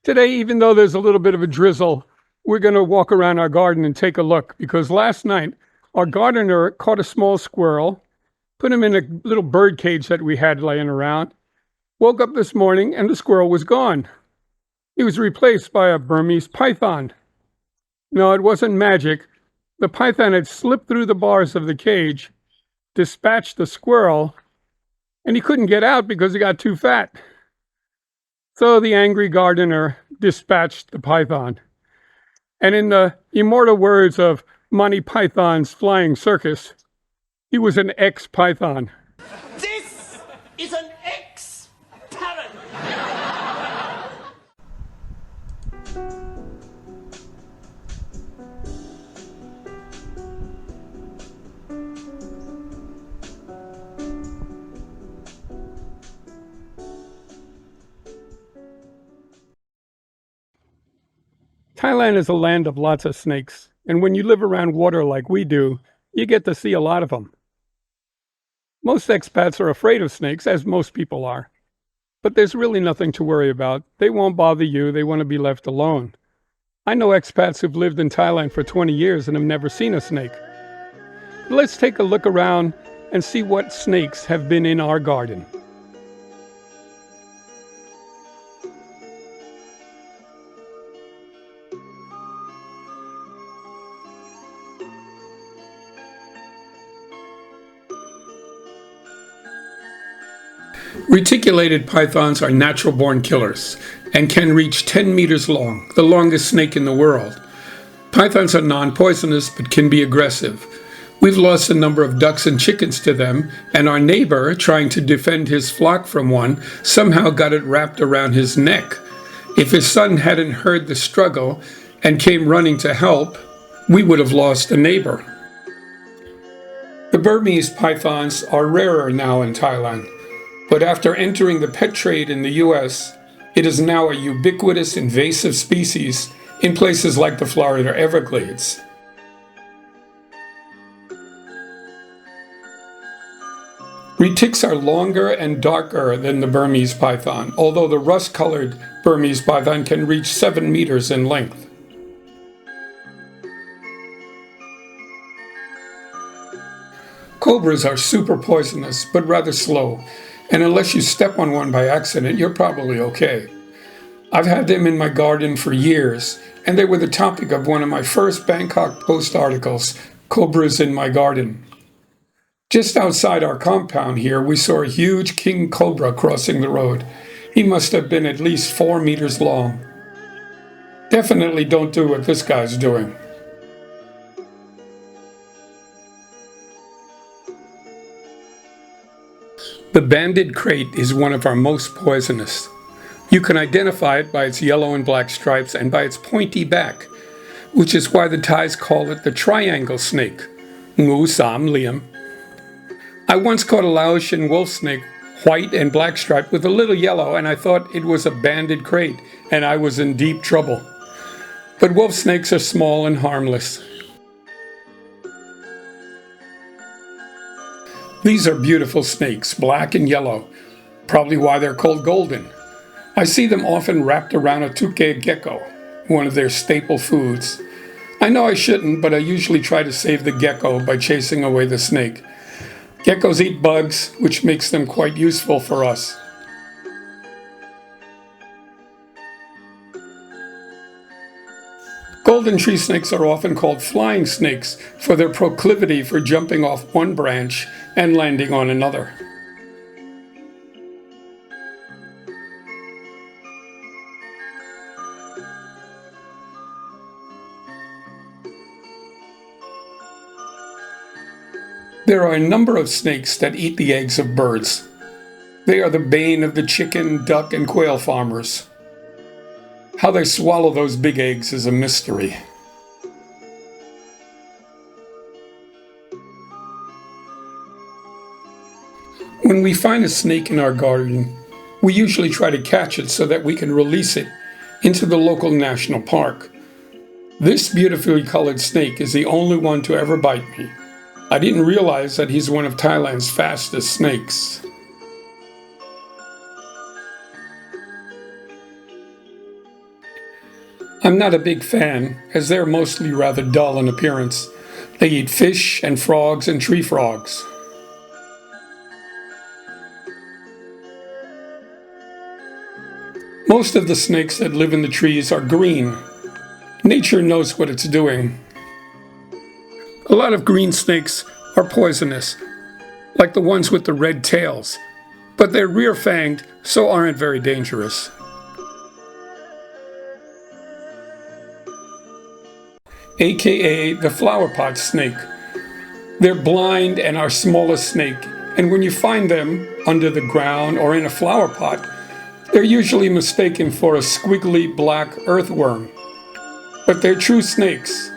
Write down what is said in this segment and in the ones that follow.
Today, even though there's a little bit of a drizzle, we're going to walk around our garden and take a look because last night our gardener caught a small squirrel, put him in a little bird cage that we had laying around, woke up this morning and the squirrel was gone. He was replaced by a Burmese python. No, it wasn't magic. The python had slipped through the bars of the cage, dispatched the squirrel, and he couldn't get out because he got too fat. So the angry gardener dispatched the python. And in the immortal words of Monty Python's Flying Circus, he was an ex-python. This is an ex-parrot. Thailand is a land of lots of snakes, and when you live around water like we do, you get to see a lot of them. Most expats are afraid of snakes, as most people are. But there's really nothing to worry about. They won't bother you, they want to be left alone. I know expats who've lived in Thailand for 20 years and have never seen a snake. Let's take a look around and see what snakes have been in our garden. Reticulated pythons are natural-born killers and can reach 10 meters long, the longest snake in the world. Pythons are non-poisonous but can be aggressive. We've lost a number of ducks and chickens to them, and our neighbor, trying to defend his flock from one, somehow got it wrapped around his neck. If his son hadn't heard the struggle and came running to help, we would have lost a neighbor. The Burmese pythons are rarer now in Thailand. But after entering the pet trade in the US, it is now a ubiquitous invasive species in places like the Florida Everglades. Retics are longer and darker than the Burmese python, although the rust-colored Burmese python can reach 7 meters in length. Cobras are super poisonous, but rather slow. And unless you step on one by accident, you're probably okay. I've had them in my garden for years, and they were the topic of one of my first Bangkok Post articles, Cobras in My Garden. Just outside our compound here, we saw a huge king cobra crossing the road. He must have been at least 4 meters long. Definitely don't do what this guy's doing. The banded crate is one of our most poisonous. You can identify it by its yellow and black stripes and by its pointy back, which is why the Thais call it the triangle snake, Ngu Sam Liam. I once caught a Laotian wolf snake, white and black striped with a little yellow, and I thought it was a banded crate, and I was in deep trouble. But wolf snakes are small and harmless. These are beautiful snakes, black and yellow, probably why they're called golden. I see them often wrapped around a tuke gecko, one of their staple foods. I know I shouldn't, but I usually try to save the gecko by chasing away the snake. Geckos eat bugs, which makes them quite useful for us. Golden tree snakes are often called flying snakes for their proclivity for jumping off one branch and landing on another. There are a number of snakes that eat the eggs of birds. They are the bane of the chicken, duck, and quail farmers. How they swallow those big eggs is a mystery. When we find a snake in our garden, we usually try to catch it so that we can release it into the local national park. This beautifully colored snake is the only one to ever bite me. I didn't realize that he's one of Thailand's fastest snakes. I'm not a big fan, as they're mostly rather dull in appearance. They eat fish and frogs and tree frogs. Most of the snakes that live in the trees are green. Nature knows what it's doing. A lot of green snakes are poisonous, like the ones with the red tails, but they're rear-fanged, so aren't very dangerous. AKA the flowerpot snake. They're blind and our smallest snake, and when you find them under the ground or in a flower pot, they're usually mistaken for a squiggly black earthworm. But they're true snakes.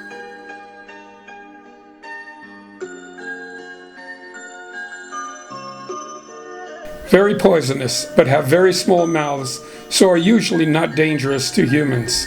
Very poisonous, but have very small mouths, so are usually not dangerous to humans.